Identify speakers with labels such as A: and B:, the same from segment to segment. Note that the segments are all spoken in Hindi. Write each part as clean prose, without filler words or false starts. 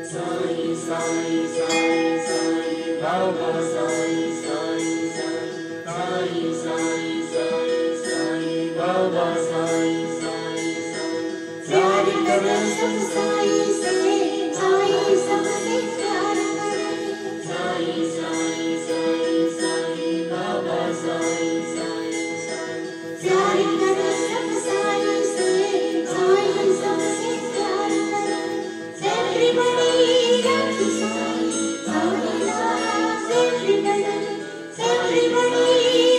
A: साई साई साई साई बाबा साई साई साई साई साई साई साई बाबा साई साई साई प्यार करें सब साई से साई सबसे प्यार करें साई साई साई साई बाबा साई साई साई प्यार करें सब साई से साई सबसे प्यार करें everybody loves Sai Sai everybody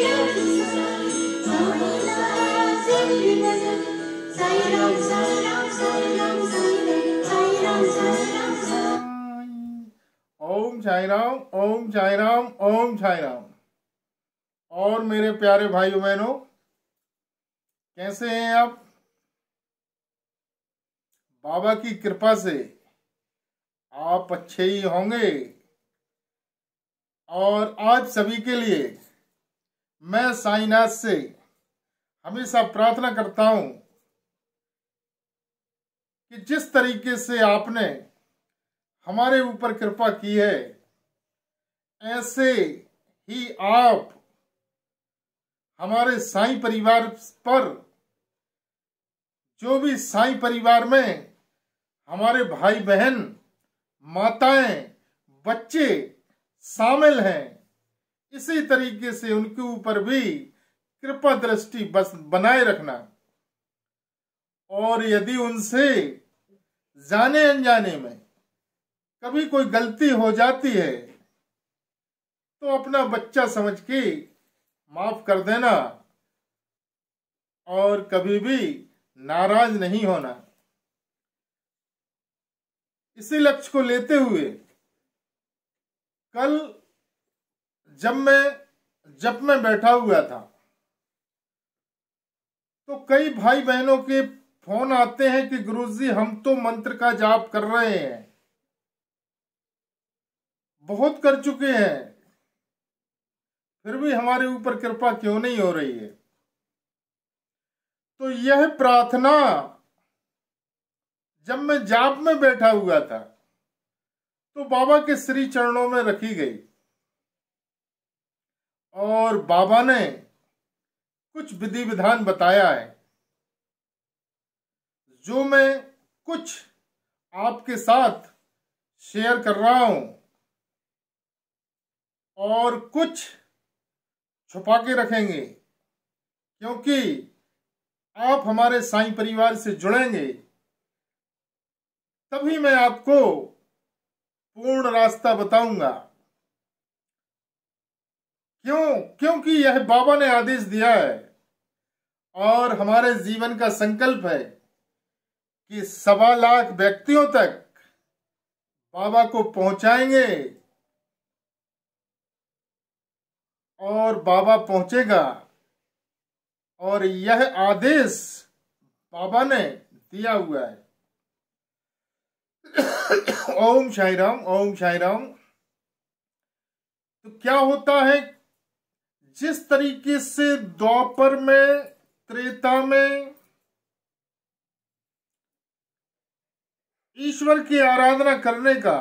A: loves Sai loves everybody Sai Ram Sai Ram Sai Ram Sai Ram Sai Ram Sai.
B: ओम साई राम, ओम साई राम, ओम साई राम। और मेरे प्यारे भाइयों बहनों, कैसे हैं आप? बाबा की कृपा से आप अच्छे ही होंगे। और आज सभी के लिए मैं साईनाथ से हमेशा प्रार्थना करता हूं कि जिस तरीके से आपने हमारे ऊपर कृपा की है, ऐसे ही आप हमारे साईं परिवार पर, जो भी साईं परिवार में हमारे भाई बहन, माताएं, बच्चे शामिल हैं, इसी तरीके से उनके ऊपर भी कृपा दृष्टि बस बनाए रखना। और यदि उनसे जाने अनजाने में कभी कोई गलती हो जाती है तो अपना बच्चा समझ के माफ कर देना और कभी भी नाराज नहीं होना। इसी लक्ष्य को लेते हुए कल जब मैं बैठा हुआ था तो कई भाई बहनों के फोन आते हैं कि गुरुजी हम तो मंत्र का जाप कर रहे हैं, बहुत कर चुके हैं, फिर भी हमारे ऊपर कृपा क्यों नहीं हो रही है। तो यह प्रार्थना जब मैं जाप में बैठा हुआ था तो बाबा के श्री चरणों में रखी गई और बाबा ने कुछ विधि विधान बताया है, जो मैं कुछ आपके साथ शेयर कर रहा हूं और कुछ छुपा के रखेंगे, क्योंकि आप हमारे साईं परिवार से जुड़ेंगे तभी मैं आपको पूर्ण रास्ता बताऊंगा। क्योंकि यह बाबा ने आदेश दिया है और हमारे जीवन का संकल्प है कि 1.25 लाख व्यक्तियों तक बाबा को पहुंचाएंगे और बाबा पहुंचेगा। और यह आदेश बाबा ने दिया हुआ है। ओम साई राम, ओम साई राम। तो क्या होता है, जिस तरीके से द्वापर में, त्रेता में ईश्वर की आराधना करने का,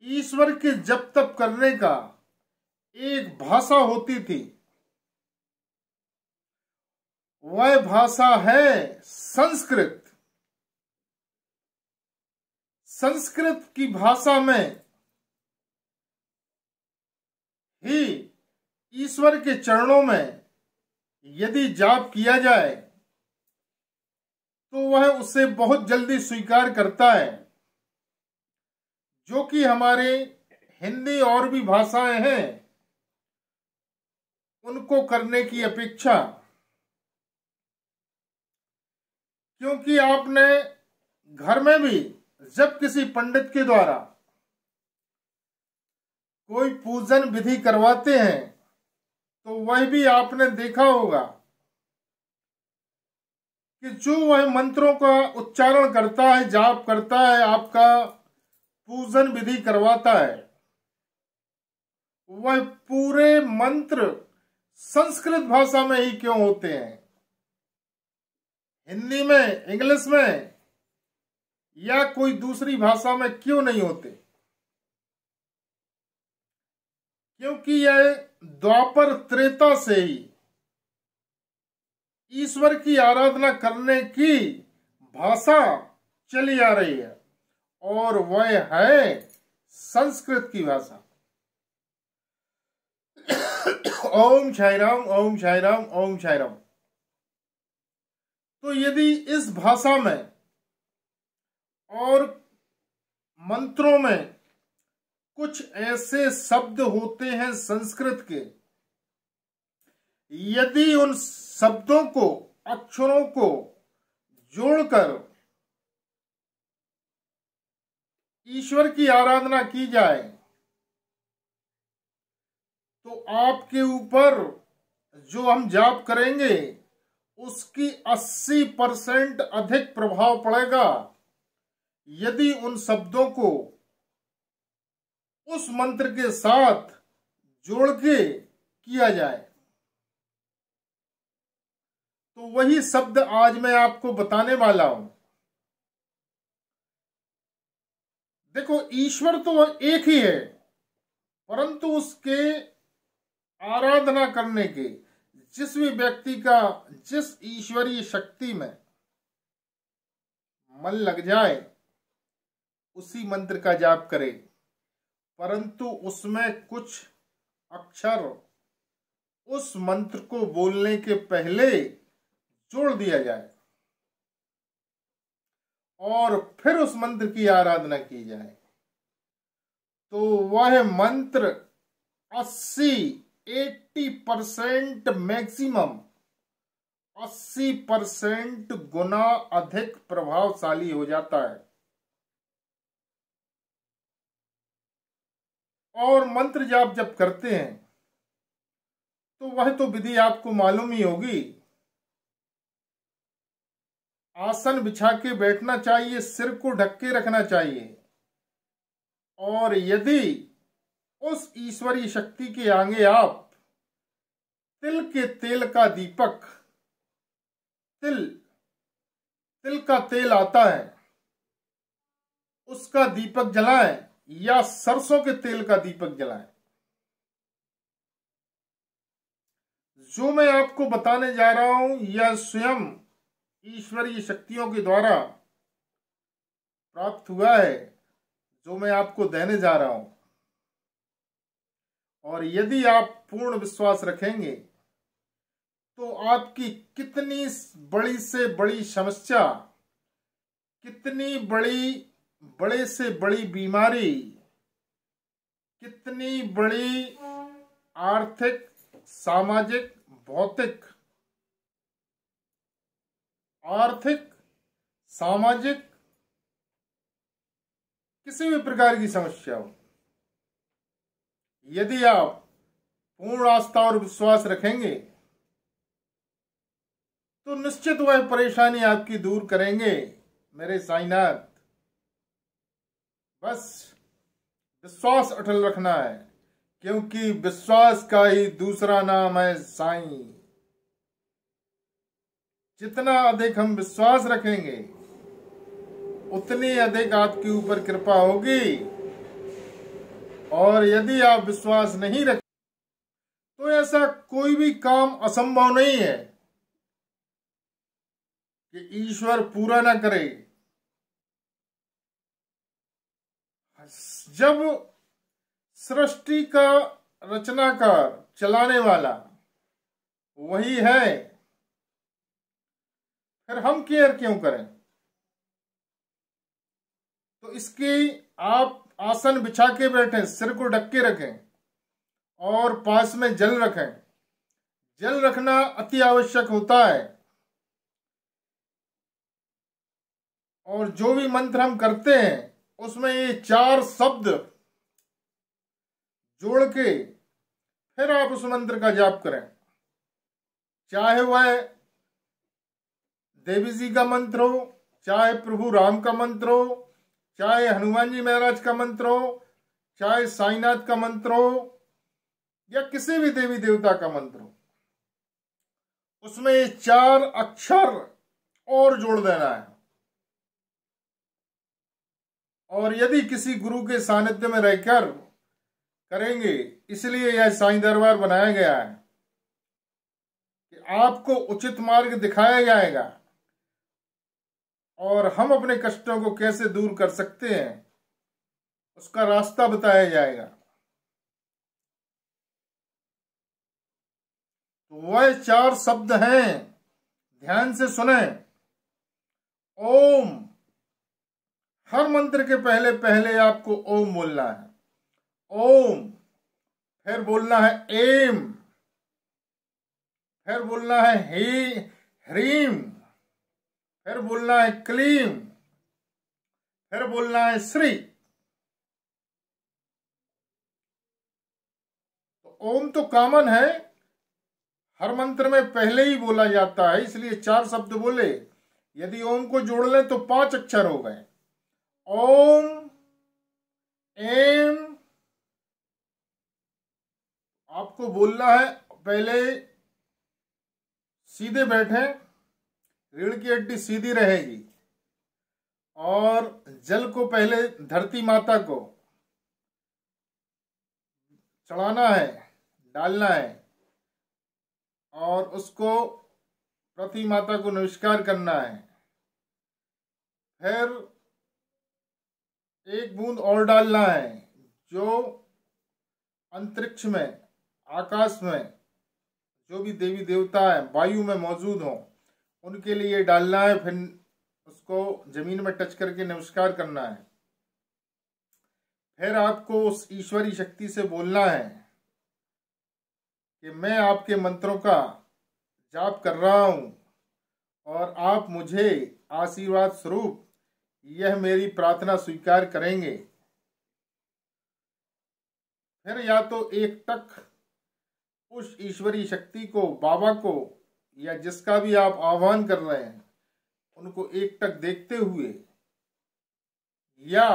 B: ईश्वर के जप तप करने का एक भाषा होती थी, वह भाषा है संस्कृत। संस्कृत की भाषा में ही ईश्वर के चरणों में यदि जाप किया जाए तो वह उसे बहुत जल्दी स्वीकार करता है, जो कि हमारे हिंदी और भी भाषाएं हैं उनको करने की अपेक्षा। क्योंकि आपने घर में भी जब किसी पंडित के द्वारा कोई पूजन विधि करवाते हैं तो वह भी आपने देखा होगा कि जो वह मंत्रों का उच्चारण करता है, जाप करता है, आपका पूजन विधि करवाता है, वह पूरे मंत्र संस्कृत भाषा में ही क्यों होते हैं? हिंदी में, इंग्लिश में या कोई दूसरी भाषा में क्यों नहीं होते? क्योंकि यह द्वापर त्रेता से ही ईश्वर की आराधना करने की भाषा चली आ रही है, और वह है संस्कृत की भाषा। ओम साई राम, ओम साई राम, ओम साई राम। तो यदि इस भाषा में और मंत्रों में कुछ ऐसे शब्द होते हैं संस्कृत के, यदि उन शब्दों को, अक्षरों को जोड़कर ईश्वर की आराधना की जाए, तो आपके ऊपर जो हम जाप करेंगे उसकी 80% अधिक प्रभाव पड़ेगा यदि उन शब्दों को उस मंत्र के साथ जोड़ के किया जाए। तो वही शब्द आज मैं आपको बताने वाला हूं। देखो, ईश्वर तो एक ही है, परंतु उसके आराधना करने के जिस भी व्यक्ति का जिस ईश्वरीय शक्ति में मन लग जाए उसी मंत्र का जाप करे, परंतु उसमें कुछ अक्षर उस मंत्र को बोलने के पहले जोड़ दिया जाए और फिर उस मंत्र की आराधना की जाए, तो वह मंत्र 80% मैक्सिमम 80% गुना अधिक प्रभावशाली हो जाता है। और मंत्र जाप जब करते हैं तो वह तो विधि आपको मालूम ही होगी। आसन बिछा के बैठना चाहिए, सिर को ढक के रखना चाहिए, और यदि उस ईश्वरीय शक्ति के आगे आप तिल के तेल का दीपक, तिल का तेल आता है उसका दीपक जलाएं, या सरसों के तेल का दीपक जलाएं। जो मैं आपको बताने जा रहा हूं यह स्वयं ईश्वरीय शक्तियों के द्वारा प्राप्त हुआ है, जो मैं आपको देने जा रहा हूं। और यदि आप पूर्ण विश्वास रखेंगे तो आपकी कितनी बड़ी से बड़ी समस्या, कितनी बड़े से बड़ी बीमारी, कितनी बड़ी आर्थिक, सामाजिक, भौतिक, आर्थिक, सामाजिक, किसी भी प्रकार की समस्या हो, यदि आप पूर्ण आस्था और विश्वास रखेंगे तो निश्चित वह परेशानी आपकी दूर करेंगे मेरे साईनाथ। बस विश्वास अटल रखना है, क्योंकि विश्वास का ही दूसरा नाम है साईं। जितना अधिक हम विश्वास रखेंगे उतनी अधिक आपके ऊपर कृपा होगी, और यदि आप विश्वास नहीं रखें तो ऐसा कोई भी काम असंभव नहीं है कि ईश्वर पूरा ना करे। जब सृष्टि का रचनाकार, चलाने वाला वही है, फिर हम केयर क्यों करें? तो इसकी आप आसन बिछा के बैठें, सिर को ढक के रखें और पास में जल रखें। जल रखना अति आवश्यक होता है। और जो भी मंत्र हम करते हैं उसमें ये 4 शब्द जोड़ के फिर आप उस मंत्र का जाप करें, चाहे वह देवी जी का मंत्र हो, चाहे प्रभु राम का मंत्र हो, चाहे हनुमान जी महाराज का मंत्र हो, चाहे साईनाथ का मंत्र हो, या किसी भी देवी देवता का मंत्र हो। उसमें ये 4 अक्षर और जोड़ देना है। और यदि किसी गुरु के सानिध्य में रहकर करेंगे, इसलिए यह साईं दरबार बनाया गया है कि आपको उचित मार्ग दिखाया जाएगा और हम अपने कष्टों को कैसे दूर कर सकते हैं उसका रास्ता बताया जाएगा। तो वह 4 शब्द हैं, ध्यान से सुने। ओम, हर मंत्र के पहले पहले आपको ओम बोलना है। ओम, फिर बोलना है एम, फिर बोलना है ह्रीम, फिर बोलना है क्लीम, फिर बोलना है श्री। तो ओम तो कॉमन है, हर मंत्र में पहले ही बोला जाता है, इसलिए 4 शब्द बोले। यदि ओम को जोड़ लें तो 5 अक्षर हो गए। ओम, एम, आपको बोलना है, पहले सीधे बैठे, रीढ़ की हड्डी सीधी रहेगी और जल को पहले धरती माता को चढ़ाना है, डालना है और उसको पृथ्वी माता को नमस्कार करना है। फिर 1 बूंद और डालना है, जो अंतरिक्ष में, आकाश में जो भी देवी देवता है वायु में मौजूद हो उनके लिए डालना है। फिर उसको जमीन में टच करके नमस्कार करना है। फिर आपको उस ईश्वरी शक्ति से बोलना है कि मैं आपके मंत्रों का जाप कर रहा हूं और आप मुझे आशीर्वाद स्वरूप यह मेरी प्रार्थना स्वीकार करेंगे। फिर या तो एक टक उस ईश्वरी शक्ति को, बाबा को, या जिसका भी आप आह्वान कर रहे हैं उनको एक टक देखते हुए, या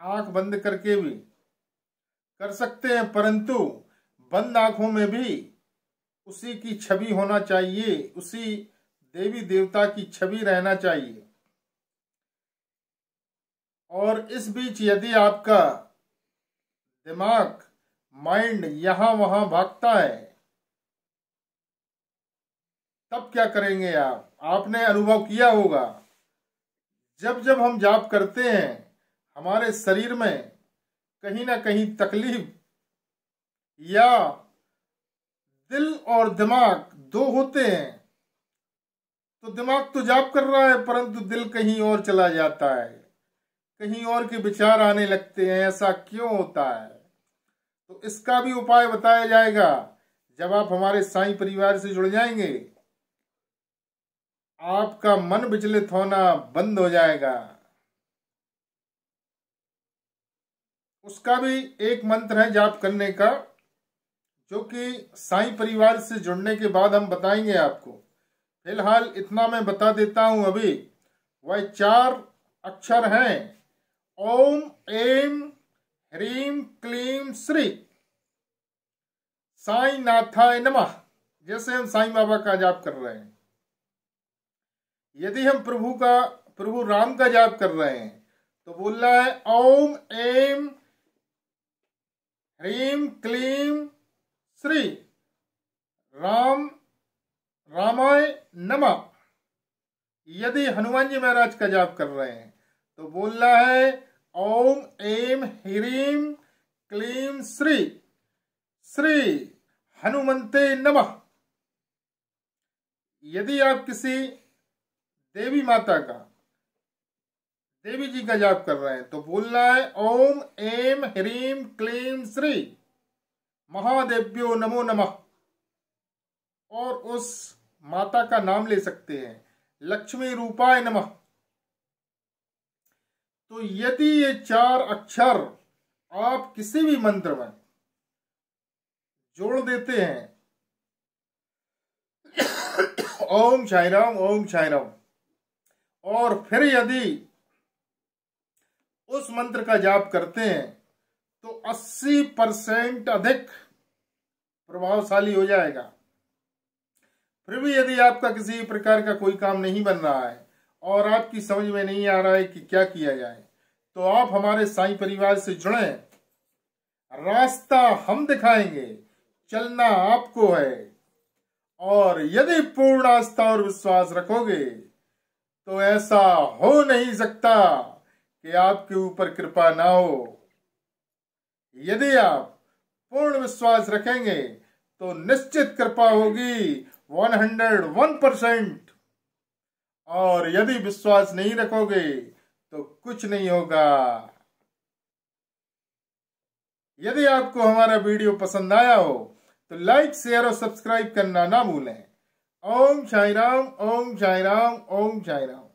B: आंख बंद करके भी कर सकते हैं, परंतु बंद आंखों में भी उसी की छवि होना चाहिए, उसी देवी देवता की छवि रहना चाहिए। और इस बीच यदि आपका दिमाग, माइंड यहां वहां भागता है, तब क्या करेंगे आप? आपने अनुभव किया होगा, जब जब हम जाप करते हैं हमारे शरीर में कहीं ना कहीं तकलीफ, या दिल और दिमाग 2 होते हैं, तो दिमाग तो जाप कर रहा है परंतु दिल कहीं और चला जाता है, कहीं और के विचार आने लगते हैं। ऐसा क्यों होता है? तो इसका भी उपाय बताया जाएगा जब आप हमारे साईं परिवार से जुड़ जाएंगे। आपका मन विचलित होना बंद हो जाएगा। उसका भी एक मंत्र है जाप करने का, जो कि साईं परिवार से जुड़ने के बाद हम बताएंगे आपको। फिलहाल इतना मैं बता देता हूं अभी। वह 4 अक्षर हैं, ओम, एम, ह्रीम, क्लीम, श्री। साईं नाथाय नमः, जैसे हम साईं बाबा का जाप कर रहे हैं। यदि हम प्रभु राम का जाप कर रहे हैं तो बोल रहा है ओम, एम, ह्रीम, क्लीम, श्री रामाय नमः। यदि हनुमान जी महाराज का जाप कर रहे हैं तो बोल रहा है ओम, एम, ह्रीम, क्लीम, श्री हनुमंते नमः। यदि आप किसी देवी माता का, देवी जी का जाप कर रहे हैं तो बोलना है ओम, एम, ह्रीम, क्लीम, श्री महादेव्यो नमो नमः। और उस माता का नाम ले सकते हैं, लक्ष्मी रूपाय नमः। तो यदि ये 4 अक्षर आप किसी भी मंत्र में जोड़ देते हैं, ओम साईं राम, और फिर यदि उस मंत्र का जाप करते हैं तो 80% अधिक प्रभावशाली हो जाएगा। फिर भी यदि आपका किसी प्रकार का कोई काम नहीं बन रहा है और आपकी समझ में नहीं आ रहा है कि क्या किया जाए, तो आप हमारे साईं परिवार से जुड़ें। रास्ता हम दिखाएंगे, चलना आपको है। और यदि पूर्ण आस्था और विश्वास रखोगे तो ऐसा हो नहीं सकता कि आपके ऊपर कृपा ना हो। यदि आप पूर्ण विश्वास रखेंगे तो निश्चित कृपा होगी 101%। और यदि विश्वास नहीं रखोगे तो कुछ नहीं होगा। यदि आपको हमारा वीडियो पसंद आया हो तो लाइक, शेयर और सब्सक्राइब करना ना भूलें। ओम साई राम, ओम साई राम, ओम साई राम।